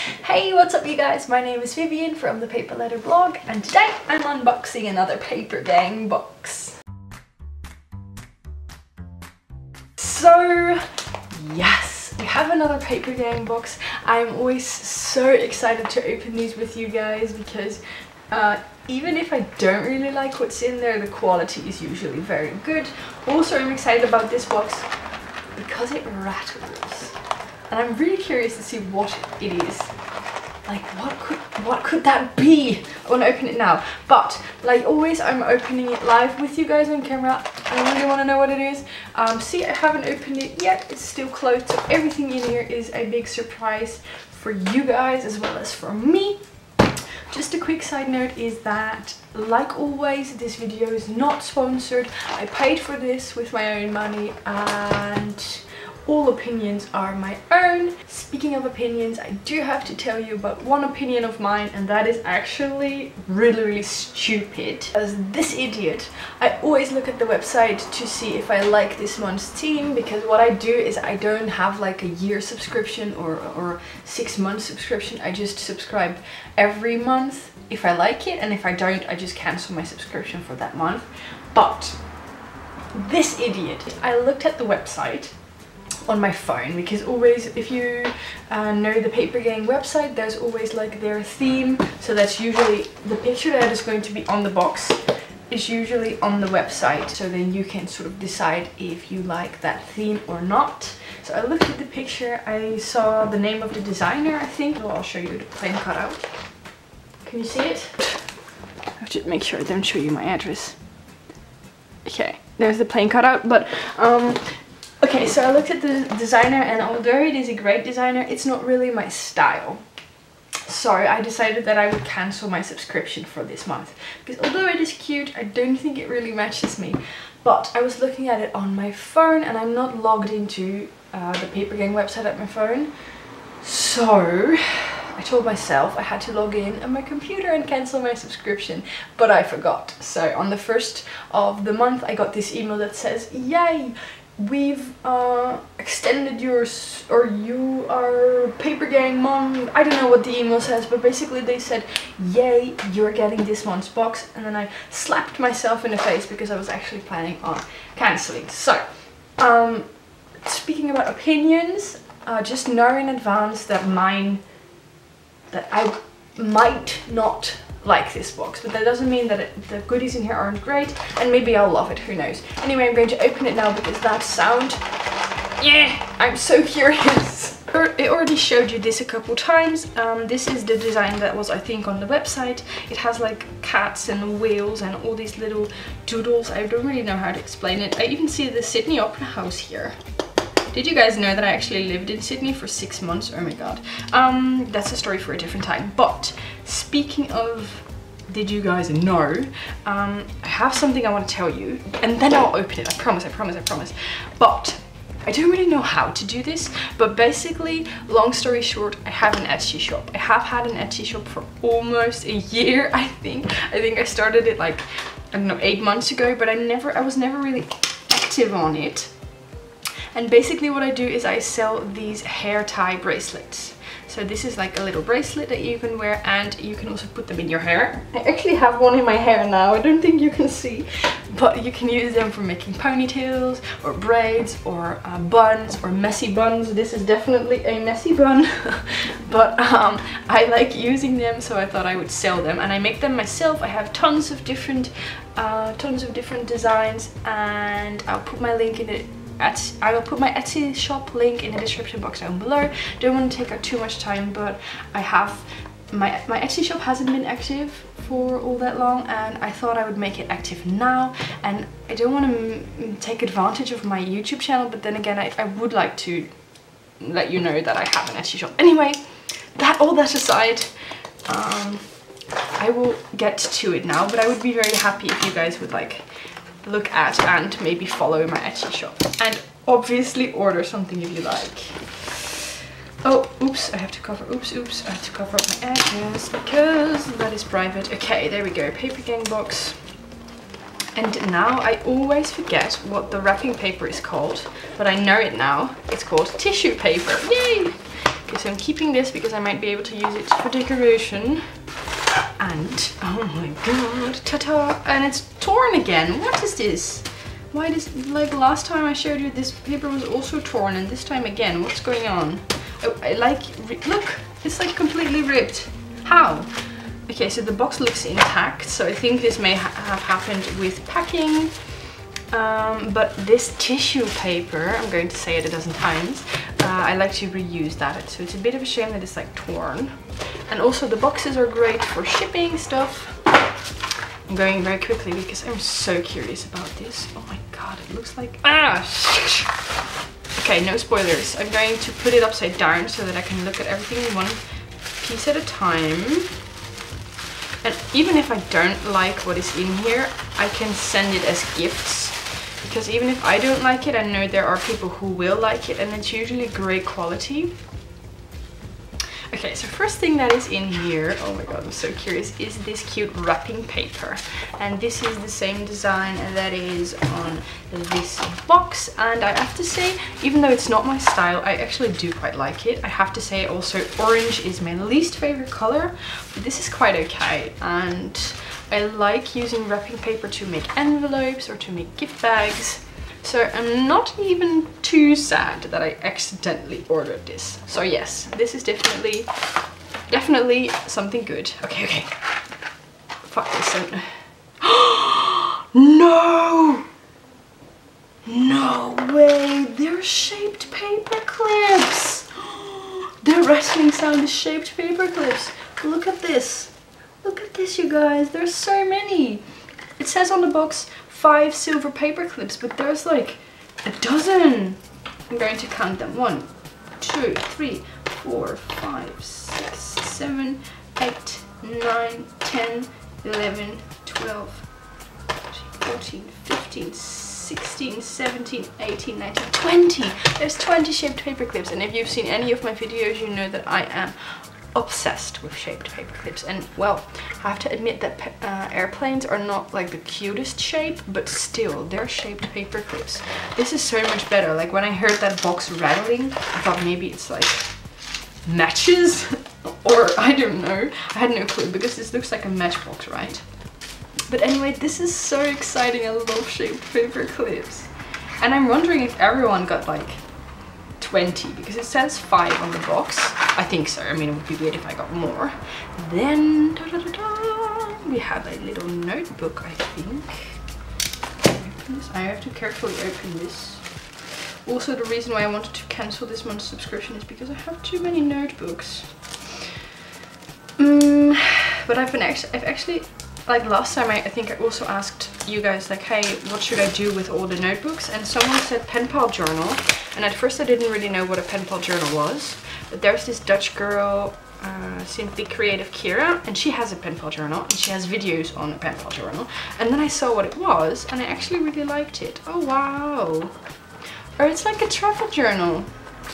Hey, what's up you guys? My name is Vivian from the Paper Letter blog, and today I'm unboxing another Papergang box. So, yes, we have another Papergang box. I'm always so excited to open these with you guys because even if I don't really like what's in there, the quality is usually very good. Also, I'm excited about this box because it rattles. And I'm really curious to see what it is. Like, what could that be? I want to open it now. But, like always, I'm opening it live with you guys on camera. I really want to know what it is. See, I haven't opened it yet. It's still closed. So everything in here is a big surprise for you guys as well as for me. Just a quick side note is that, like always, this video is not sponsored. I paid for this with my own money and all opinions are my own. Speaking of opinions, I do have to tell you about one opinion of mine, and that is actually really stupid. As this idiot, I always look at the website to see if I like this month's theme, because what I do is I don't have like a year subscription or 6 month subscription. I just subscribe every month if I like it, and if I don't, I just cancel my subscription for that month. But this idiot, I looked at the website on my phone, because always, if you know the Papergang website, there's always like their theme. So that's usually the picture that is going to be on the box is usually on the website, so then you can sort of decide if you like that theme or not. So I looked at the picture, I saw the name of the designer, I think. Well, I'll show you the plain cutout. Can you see it? I have to make sure I don't show you my address. Okay, there's the plain cutout, but okay, so I looked at the designer, and although it is a great designer, it's not really my style. So I decided that I would cancel my subscription for this month. Because although it is cute, I don't think it really matches me. But I was looking at it on my phone, and I'm not logged into the Papergang website at my phone. So I told myself I had to log in on my computer and cancel my subscription, but I forgot. So on the 1st of the month, I got this email that says, yay! We've extended yours, or you are Papergang mom. I don't know what the email says, but basically they said, yay, you're getting this month's box. And then I slapped myself in the face because I was actually planning on cancelling. So, speaking about opinions, just know in advance that I might not like this box, but that doesn't mean that the goodies in here aren't great, and maybe I'll love it, who knows. Anyway, I'm going to open it now because that sound, yeah, I'm so curious. I already showed you this a couple times. This is the design that was, I think, on the website. It has like cats and whales and all these little doodles. I don't really know how to explain it. I even see the Sydney Opera House here. Did you guys know that I actually lived in Sydney for 6 months? Oh my god. That's a story for a different time. But speaking of did you guys know, I have something I want to tell you, and then I'll open it. I promise. But I don't really know how to do this, but basically, long story short, I have an Etsy shop. I have had an Etsy shop for almost a year, I think. I think I started it like, I don't know, 8 months ago, but I was never really active on it. And basically what I do is I sell these hair tie bracelets. So this is like a little bracelet that you can wear, and you can also put them in your hair. I actually have one in my hair now. I don't think you can see, but you can use them for making ponytails or braids or buns or messy buns. This is definitely a messy bun, but I like using them, so I thought I would sell them, and I make them myself. I have tons of different designs, and I'll put my link in it. I will put my Etsy shop link in the description box down below. Don't want to take up too much time, but I have my Etsy shop hasn't been active for all that long, and I thought I would make it active now. And I don't want to take advantage of my YouTube channel, but then again, I would like to let you know that I have an Etsy shop. Anyway, all that aside, I will get to it now, but I would be very happy if you guys would like look at and maybe follow my Etsy shop, and obviously order something if you like. Oh, oops, I have to cover, oops, I have to cover up my address because that is private. Okay, there we go, Papergang box. And now I always forget what the wrapping paper is called, but I know it now. It's called tissue paper. Yay! Okay, so I'm keeping this because I might be able to use it for decoration. And, oh my god, ta-ta! And it's torn again. What is this? Why does, like last time I showed you, this paper was also torn, and this time again, what's going on? Oh, I like, look, it's like completely ripped. How? Okay, so the box looks intact, so I think this may have happened with packing. But this tissue paper, I'm going to say it a dozen times, I like to reuse that. So it's a bit of a shame that it's like torn. And also the boxes are great for shipping stuff. I'm going very quickly because I'm so curious about this. Oh my god, it looks like... Ah! Okay, no spoilers. I'm going to put it upside down so that I can look at everything in one piece at a time. And even if I don't like what is in here, I can send it as gifts. Because even if I don't like it, I know there are people who will like it, and it's usually great quality. Okay, so first thing that is in here, oh my god, I'm so curious, is this cute wrapping paper. And this is the same design that is on this box. And I have to say, even though it's not my style, I actually do quite like it. I have to say also, orange is my least favorite color, but this is quite okay. And I like using wrapping paper to make envelopes or to make gift bags. So I'm not even too sad that I accidentally ordered this. So yes, this is definitely something good. Okay. Fuck this. No! No way! They're shaped paper clips! The wrestling sound is shaped paper clips. Look at this. Look at this, you guys. There's so many. It says on the box 5 silver paper clips, but there's like a dozen. I'm going to count them. 1, 2, 3, 4, 5, 6, 7, 8, 9, 10, 11, 12, 14, 15, 16, 17, 18, 19, 20. There's 20 shaped paper clips, and if you've seen any of my videos, you know that I am obsessed with shaped paper clips. And well, I have to admit that airplanes are not like the cutest shape, but still, they're shaped paper clips. This is so much better. Like when I heard that box rattling, I thought maybe it's like matches or I don't know. I had no clue because this looks like a matchbox, right? But anyway, this is so exciting. I love shaped paper clips. And I'm wondering if everyone got like 20, because it says 5 on the box. I think so. I mean, it would be weird if I got more. Then we have a little notebook, I think. I have to carefully open this. Also, the reason why I wanted to cancel this month's subscription is because I have too many notebooks. But I've actually, like last time, I think I also asked you guys like, hey, what should I do with all the notebooks? And someone said pen pal journal. And at first I didn't really know what a pen pal journal was. But there's this Dutch girl, Simply Creative Kira, and she has a pen pal journal, and she has videos on a pen pal journal. And then I saw what it was, and I actually really liked it. Oh wow! Or it's like a travel journal,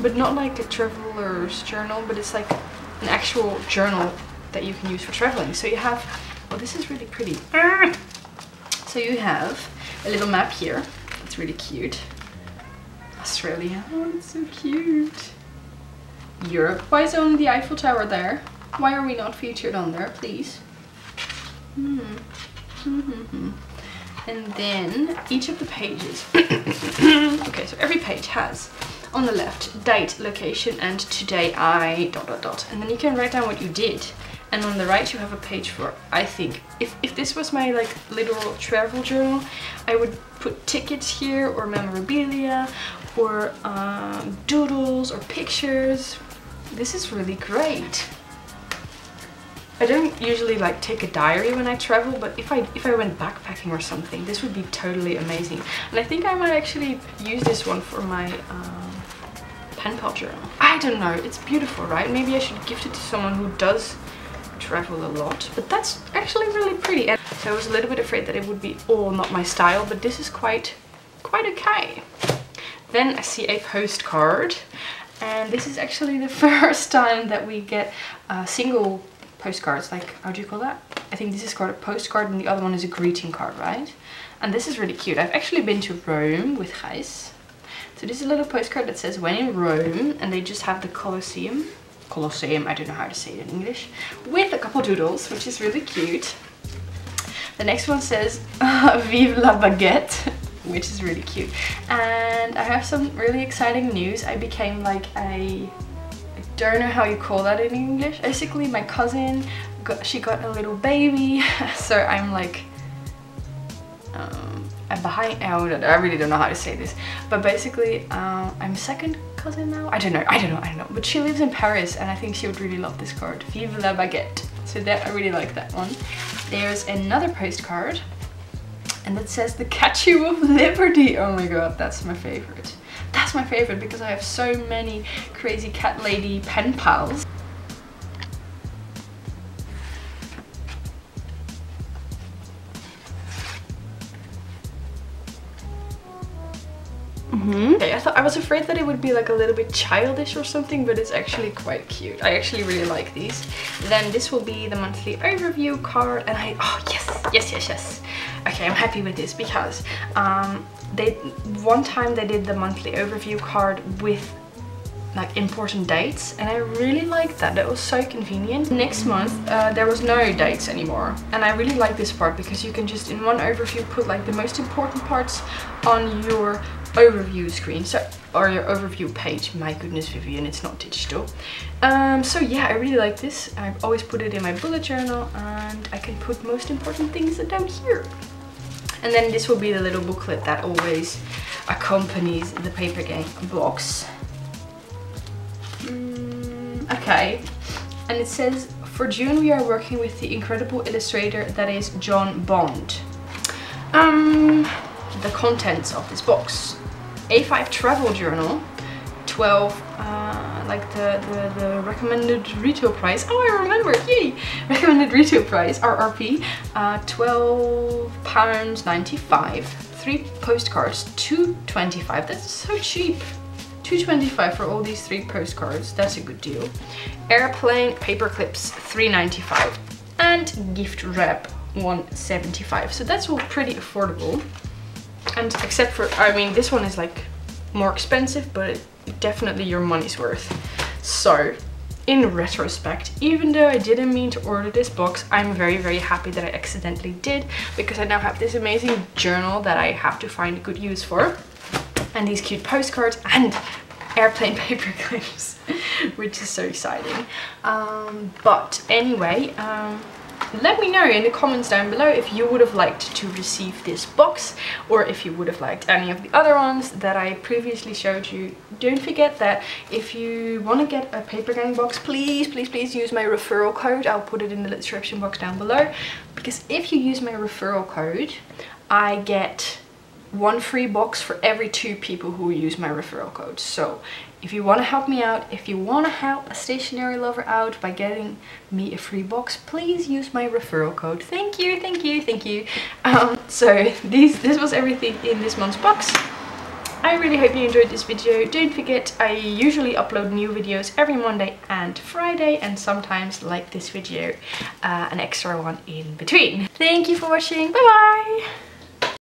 but not like a traveler's journal, but it's like an actual journal that you can use for traveling. So you have, oh, this is really pretty. So you have a little map here. It's really cute. Australia, oh, it's so cute. Europe, why is only the Eiffel Tower there? Why are we not featured on there, please? And then each of the pages. Okay, so every page has on the left date, location, and today I ... And then you can write down what you did. And on the right you have a page for, I think, if this was my like literal travel journal, I would put tickets here, or memorabilia, or doodles, or pictures. This is really great. I don't usually like take a diary when I travel, but if I went backpacking or something, this would be totally amazing. And I think I might actually use this one for my pen pal journal. I don't know, it's beautiful, right? Maybe I should gift it to someone who does travel a lot, but that's actually really pretty. And so I was a little bit afraid that it would be all not my style, but this is quite okay. Then I see a postcard, and this is actually the first time that we get single postcards, like, how do you call that? I think this is called a postcard and the other one is a greeting card, right? And this is really cute. I've actually been to Rome with Gijs. So this is a little postcard that says when in Rome, and they just have the Colosseum. Colosseum, I don't know how to say it in English, with a couple doodles, which is really cute. The next one says Vive la baguette, which is really cute. And I have some really exciting news. I became like I don't know how you call that in English. Basically, my cousin, she got a little baby, so I'm like, I'm behind. I really don't know how to say this, but basically, I'm second cousin now. I don't know. But she lives in Paris, and I think she would really love this card. Vive la baguette. So that I really like that one. There's another postcard, and it says the Statue of Liberty. Oh my god, that's my favorite. That's my favorite because I have so many crazy cat lady pen pals. Okay, I was afraid that it would be like a little bit childish or something, but it's actually quite cute. I actually really like these. Then this will be the monthly overview card, and oh yes. Okay, I'm happy with this because one time they did the monthly overview card with like important dates, and I really liked that. That was so convenient. Next month there was no dates anymore, and I really like this part because you can just in one overview put like the most important parts on your overview screen, so, or your overview page. My goodness, Vivian, it's not digital. So yeah, I really like this. I've always put it in my bullet journal, and I can put most important things down here. And then this will be the little booklet that always accompanies the Papergang box. Okay, and it says, for June we are working with the incredible illustrator that is John Bond. The contents of this box: A5 travel journal, 12, like the recommended retail price. Oh, I remember, yay! Recommended retail price, RRP, £12.95. 3 postcards, £2.25. That's so cheap. $2.25 for all these 3 postcards. That's a good deal. Airplane paper clips, $3.95, and gift wrap, $1.75. So that's all pretty affordable. And except for, I mean, this one is like more expensive, but definitely your money's worth. So in retrospect, even though I didn't mean to order this box, I'm very, very happy that I accidentally did, because I now have this amazing journal that I have to find good use for, and these cute postcards and airplane paper clips, which is so exciting. But anyway, let me know in the comments down below if you would have liked to receive this box, or if you would have liked any of the other ones that I previously showed you. Don't forget that if you want to get a Papergang box, please use my referral code. I'll put it in the description box down below, because if you use my referral code, I get 1 free box for every 2 people who use my referral code. So if you want to help me out, if you want to help a stationery lover out by getting me a free box, please use my referral code. Thank you. So this was everything in this month's box. I really hope you enjoyed this video. Don't forget, I usually upload new videos every Monday and Friday, and sometimes, like this video, an extra one in between. Thank you for watching. Bye bye.